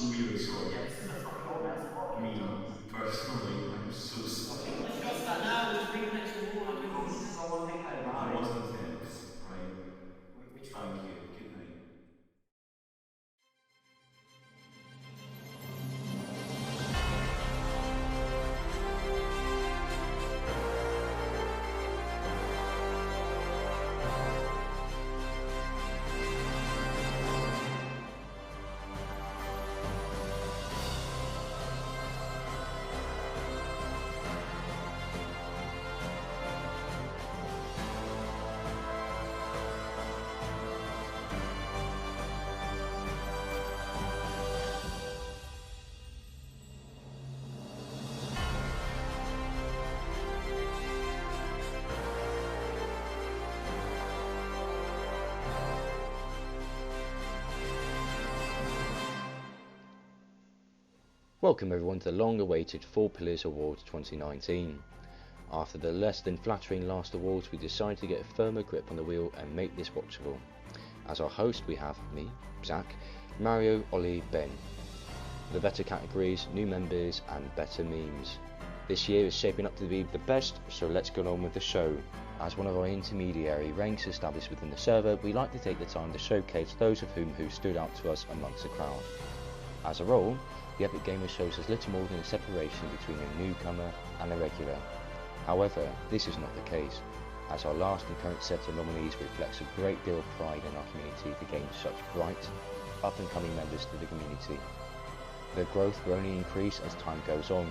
really sorry. Yeah, this is a proper comment. Me, personally, I'm so sorry. Unless you got to that now, there's a ring next to the wall. I don't think This it's. is the one thing I I buy. wasn't tense, right? Which one? Thank you. Good night. Welcome everyone to the long-awaited 4 Pillars Awards 2019. After the less than flattering last awards, we decided to get a firmer grip on the wheel and make this watchable. As our host we have me, Zach, Mario, Ollie, Ben. The better categories, new members and better memes. This year is shaping up to be the best, so let's get on with the show. As one of our intermediary ranks established within the server, we like to take the time to showcase those of who stood out to us amongst the crowd. As a rule, the Epic Gamer shows us little more than a separation between a newcomer and a regular. However, this is not the case, as our last and current set of nominees reflects a great deal of pride in our community to gain such bright, up-and-coming members to the community. Their growth will only increase as time goes on.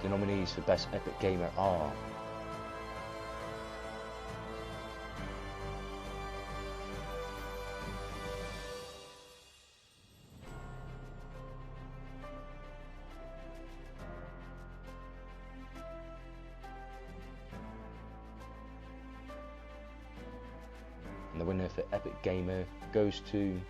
The nominees for Best Epic Gamer are and the winner for Epic Gamer goes to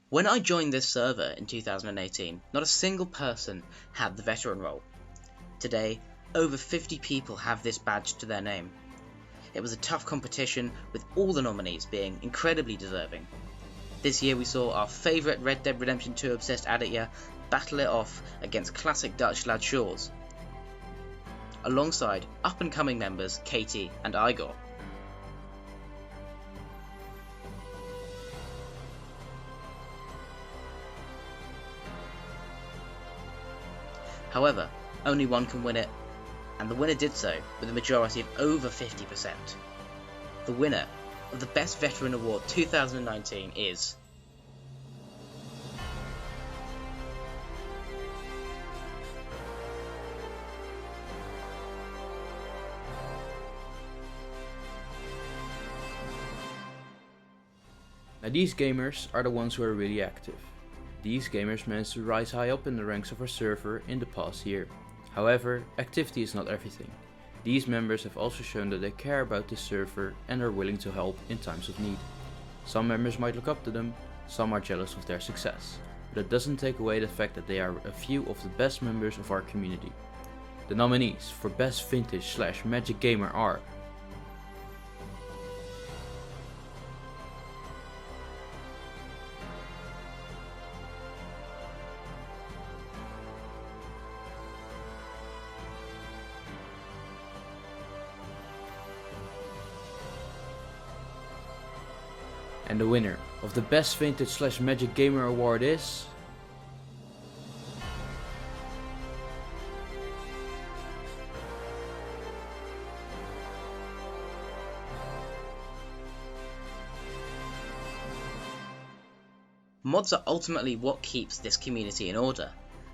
When I joined this server in 2018, not a single person had the veteran role. Today, over 50 people have this badge to their name. It was a tough competition, with all the nominees being incredibly deserving. This year we saw our favourite Red Dead Redemption 2 obsessed Aditya battle it off against classic Dutch lad Shores, alongside up-and-coming members Katie and Igor. However, only one can win it, and the winner did so with a majority of over 50%. The winner of the Best Veteran Award 2019 is Now these gamers are the ones who are really active. These gamers managed to rise high up in the ranks of our server in the past year. However, activity is not everything. These members have also shown that they care about this server and are willing to help in times of need. Some members might look up to them, some are jealous of their success, but it doesn't take away the fact that they are a few of the best members of our community. The nominees for Best Vintage / Magic Gamer are and the winner of the Best Vintage / Magic Gamer award is mods are ultimately what keeps this community in order.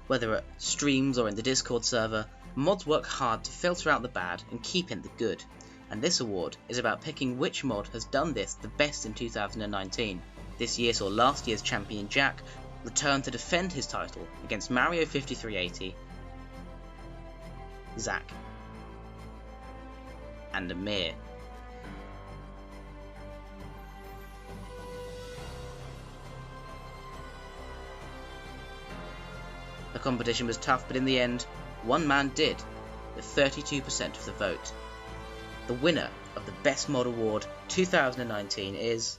Whether at streams or in the Discord server, mods work hard to filter out the bad and keep in the good. And this award is about picking which mod has done this the best in 2019. This year saw last year's champion Jack return to defend his title against Mario 5380, Zach, and Amir. The competition was tough, but in the end, one man did, with 32% of the vote. The winner of the Best Mod Award 2019 is...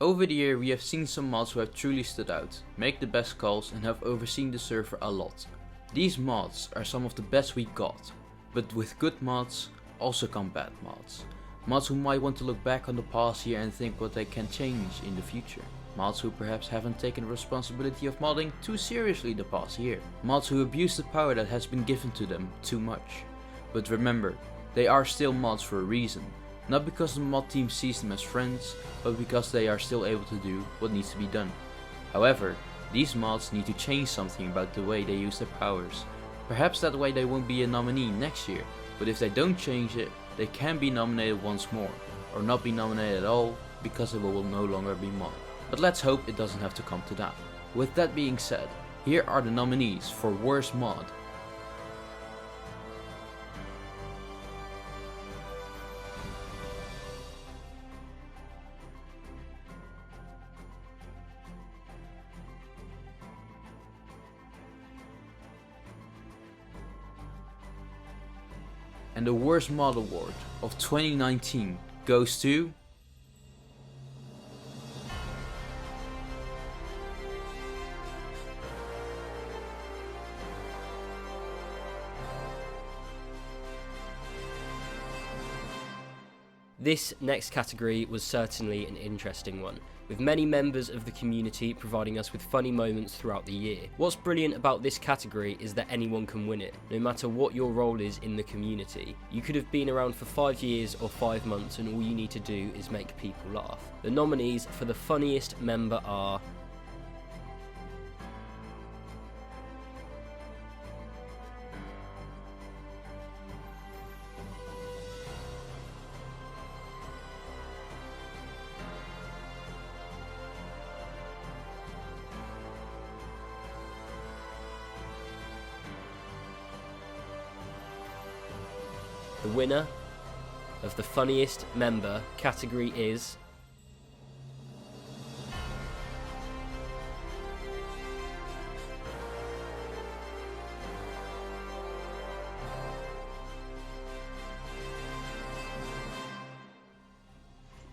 Over the year we have seen some mods who have truly stood out, make the best calls and have overseen the server a lot. These mods are some of the best we got, but with good mods also come bad mods. Mods who might want to look back on the past year and think what they can change in the future. Mods who perhaps haven't taken the responsibility of modding too seriously the past year. Mods who abuse the power that has been given to them too much. But remember, they are still mods for a reason. Not because the mod team sees them as friends, but because they are still able to do what needs to be done. However, these mods need to change something about the way they use their powers. Perhaps that way they won't be a nominee next year, but if they don't change it, they can be nominated once more, or not be nominated at all because it will no longer be mod. But let's hope it doesn't have to come to that. With that being said, here are the nominees for Worst Mod. And the Worst Mod Award of 2019 goes to... This next category was certainly an interesting one, with many members of the community providing us with funny moments throughout the year. What's brilliant about this category is that anyone can win it, no matter what your role is in the community. You could have been around for 5 years or 5 months and all you need to do is make people laugh. The nominees for the funniest member are... The winner of the funniest member category is...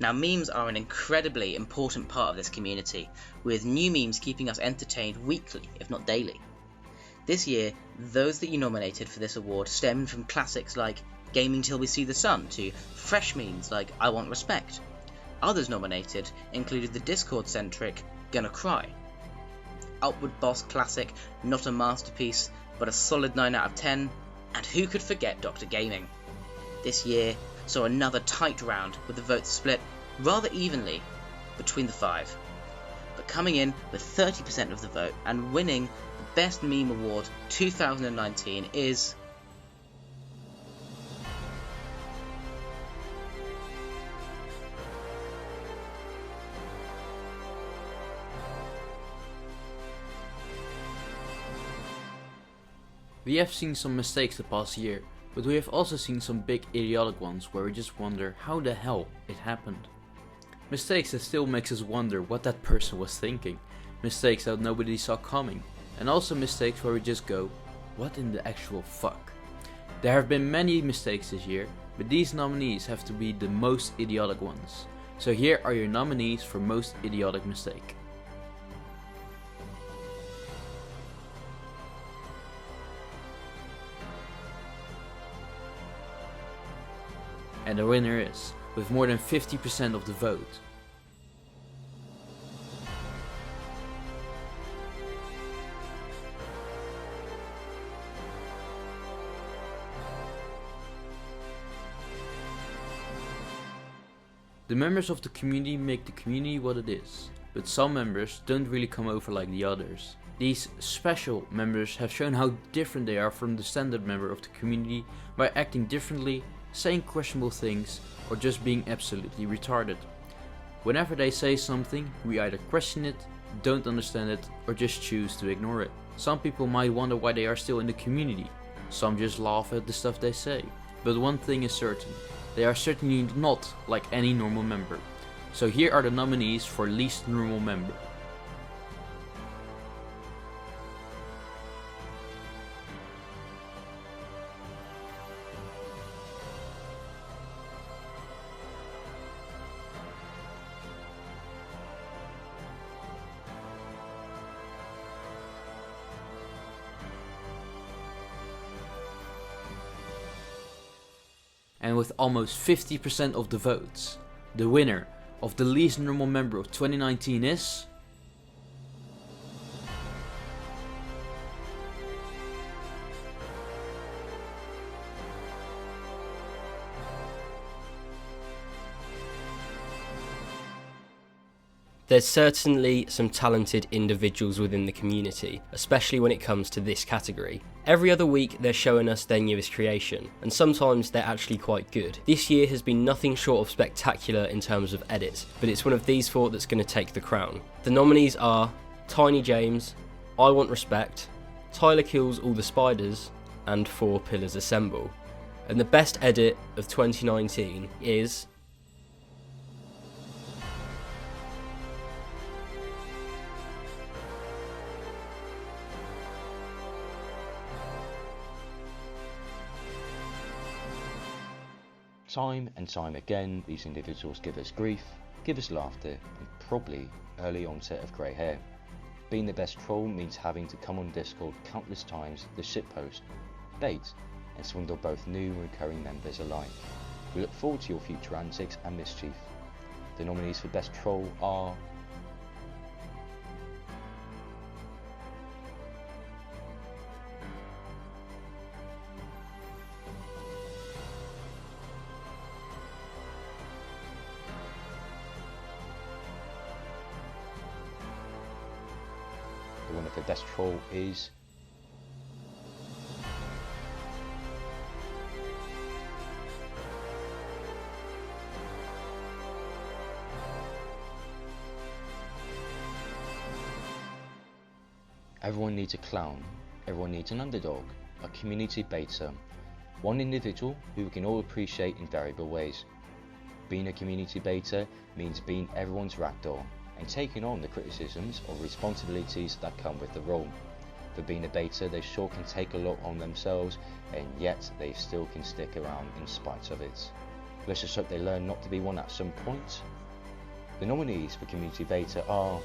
Now, memes are an incredibly important part of this community, with new memes keeping us entertained weekly, if not daily. This year, those that you nominated for this award stemmed from classics like Gaming Till We See the Sun to fresh memes like I Want Respect. Others nominated included the Discord-centric Gonna Cry, Upward Boss classic Not a Masterpiece but a solid 9 out of 10, and who could forget Dr. Gaming. This year saw another tight round with the votes split rather evenly between the 5, but coming in with 30% of the vote and winning the Best Meme Award 2019 is... We have seen some mistakes the past year, but we have also seen some big idiotic ones where we just wonder how the hell it happened. Mistakes that still makes us wonder what that person was thinking, mistakes that nobody saw coming, and also mistakes where we just go, what in the actual fuck? There have been many mistakes this year, but these nominees have to be the most idiotic ones. So here are your nominees for most idiotic mistake. And the winner is, with more than 50% of the vote, the members of the community make the community what it is, but some members don't really come over like the others. These special members have shown how different they are from the standard member of the community by acting differently, saying questionable things, or just being absolutely retarded. Whenever they say something, we either question it, don't understand it, or just choose to ignore it. Some people might wonder why they are still in the community. some just laugh at the stuff they say. But one thing is certain, they are certainly not like any normal member. So here are the nominees for least normal member. And with almost 50% of the votes, the winner of the least normal member of 2019 is... There's certainly some talented individuals within the community, especially when it comes to this category. Every other week they're showing us their newest creation, and sometimes they're actually quite good. This year has been nothing short of spectacular in terms of edits, but it's one of these four that's going to take the crown. The nominees are Tiny James, I Want Respect, Tyler Kills All the Spiders, and 4 Pillars Assemble. And the best edit of 2019 is... Time and time again, these individuals give us grief, give us laughter, and probably early onset of grey hair. Being the best troll means having to come on Discord countless times, the shitpost, bait, and swindle both new and recurring members alike. We look forward to your future antics and mischief. The nominees for best troll are... The winner for best troll is... Everyone needs a clown, everyone needs an underdog, a community beta, one individual who we can all appreciate in variable ways. Being a community beta means being everyone's ragdoll, and taking on the criticisms or responsibilities that come with the role. For being a beta, they sure can take a lot on themselves, and yet they still can stick around in spite of it. Let's just hope they learn not to be one at some point. The nominees for community beta are...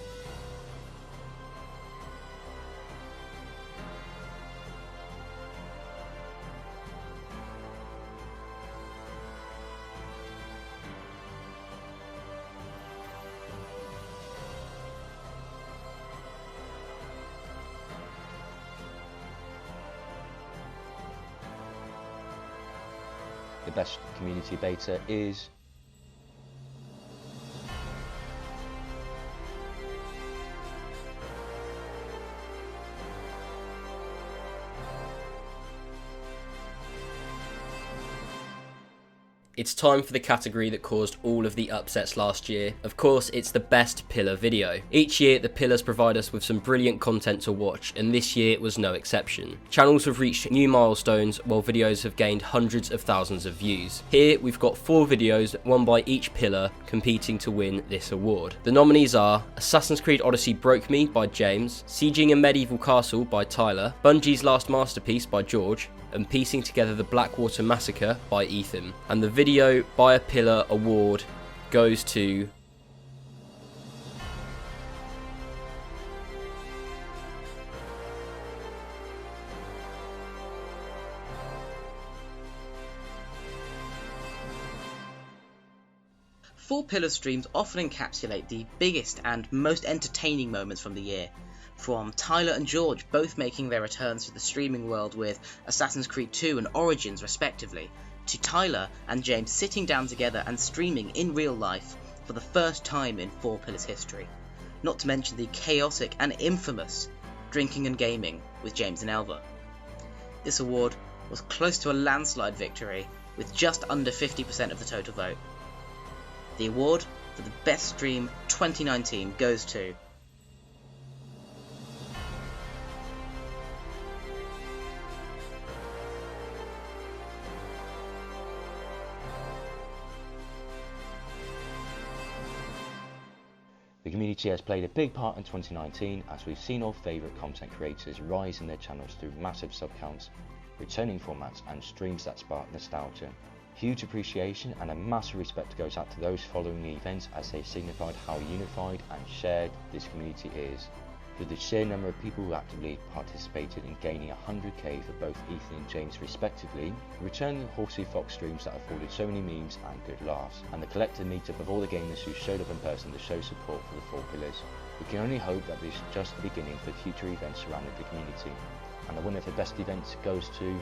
The best community beta is... It's time for the category that caused all of the upsets last year. Of course, it's the best pillar video. Each year, the pillars provide us with some brilliant content to watch, and this year was no exception. Channels have reached new milestones, while videos have gained hundreds of thousands of views. Here, we've got 4 videos, one by each pillar, competing to win this award. The nominees are Assassin's Creed Odyssey Broke Me by James, Sieging a Medieval Castle by Tyler, Bungie's Last Masterpiece by George, and Piecing Together the Blackwater Massacre by Ethan. And the Video by a Pillar award goes to... Four Pillar streams often encapsulate the biggest and most entertaining moments from the year, from Tyler and George both making their returns to the streaming world with Assassin's Creed 2 and Origins respectively, to Tyler and James sitting down together and streaming in real life for the first time in Four Pillars history, not to mention the chaotic and infamous Drinking and Gaming with James and Elva. This award was close to a landslide victory with just under 50% of the total vote. The award for the best stream 2019 goes to The community has played a big part in 2019 as we've seen our favourite content creators rise in their channels through massive sub counts, returning formats and streams that spark nostalgia. Huge appreciation and a massive respect goes out to those following the events as they signified how unified and shared this community is. Through the sheer number of people who actively participated in gaining 100k for both Ethan and James respectively, the return of FuriousCoco streams that afforded so many memes and good laughs, and the collective meetup of all the gamers who showed up in person to show support for the 4 pillars. We can only hope that this is just the beginning for future events surrounding the community, and the winner for best event goes to...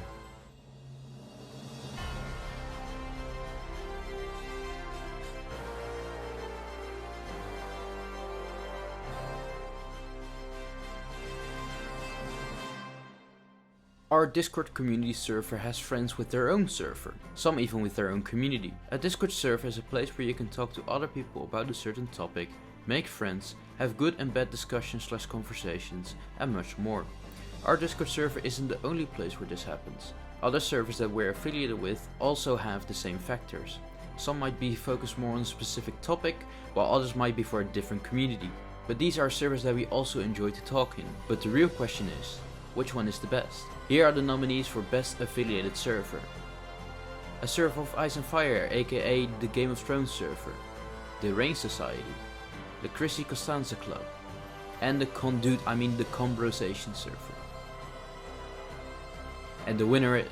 Our Discord community server has friends with their own server, some even with their own community. A Discord server is a place where you can talk to other people about a certain topic, make friends, have good and bad discussions/conversations, and much more. Our Discord server isn't the only place where this happens. Other servers that we're affiliated with also have the same factors. Some might be focused more on a specific topic, while others might be for a different community. But these are servers that we also enjoy to talk in. But the real question is, which one is the best? Here are the nominees for Best Affiliated Server. A server of Ice and Fire, aka the Game of Thrones server, the Rain Society, the Chrissy Costanza Club, and the Conversation server. And the winner is...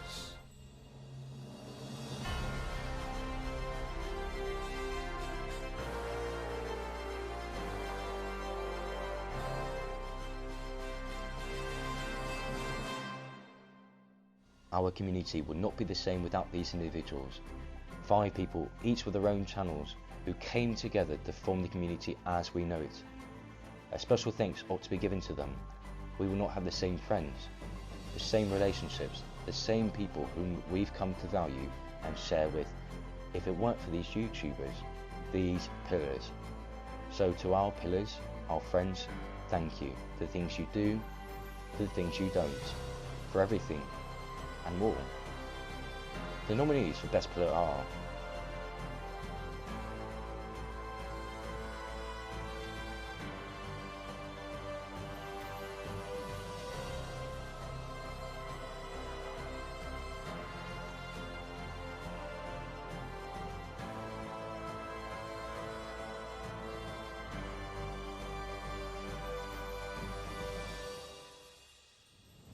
Our community would not be the same without these individuals. 5 people, each with their own channels, who came together to form the community as we know it. A special thanks ought to be given to them. We will not have the same friends, the same relationships, the same people whom we've come to value and share with, if it weren't for these YouTubers, these pillars. So to our pillars, our friends, thank you for the things you do, for the things you don't, for everything and more. The nominees for Best Pillar are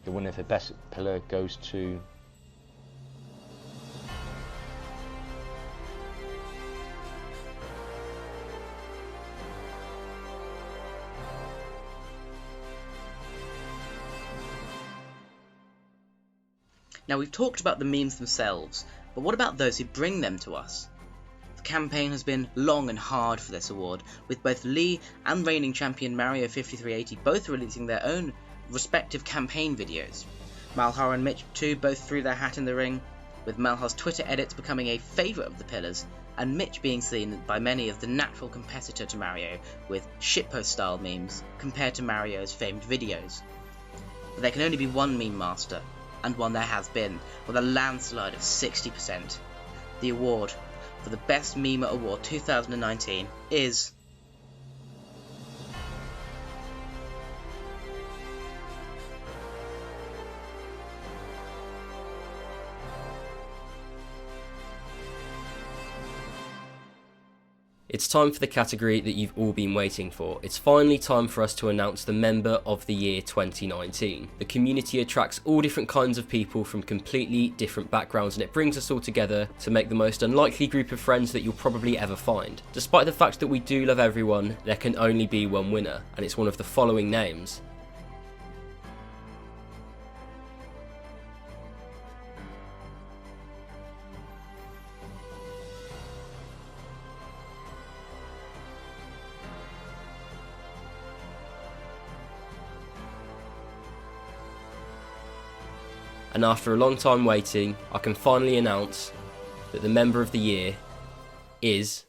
the winner for Best Pillar goes to Now we've talked about the memes themselves, but what about those who bring them to us? The campaign has been long and hard for this award, with both Lee and reigning champion Mario 5380 both releasing their own respective campaign videos. Malhar and Mitch too both threw their hat in the ring, with Malhar's Twitter edits becoming a favourite of the pillars, and Mitch being seen by many as the natural competitor to Mario, with shitpost style memes compared to Mario's famed videos. But there can only be one meme master, and one there has been, with a landslide of 60%. The award for the Best Meme Award 2019 is... It's time for the category that you've all been waiting for. It's finally time for us to announce the Member of the Year 2019. The community attracts all different kinds of people from completely different backgrounds, and it brings us all together to make the most unlikely group of friends that you'll probably ever find. Despite the fact that we do love everyone, there can only be one winner, and it's one of the following names. And after a long time waiting, I can finally announce that the Member of the Year is...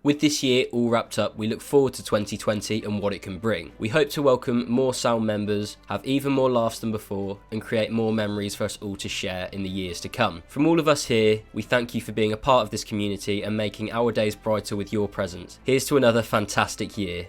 With this year all wrapped up, we look forward to 2020 and what it can bring. We hope to welcome more Sound members, have even more laughs than before, and create more memories for us all to share in the years to come. From all of us here, we thank you for being a part of this community and making our days brighter with your presence. Here's to another fantastic year.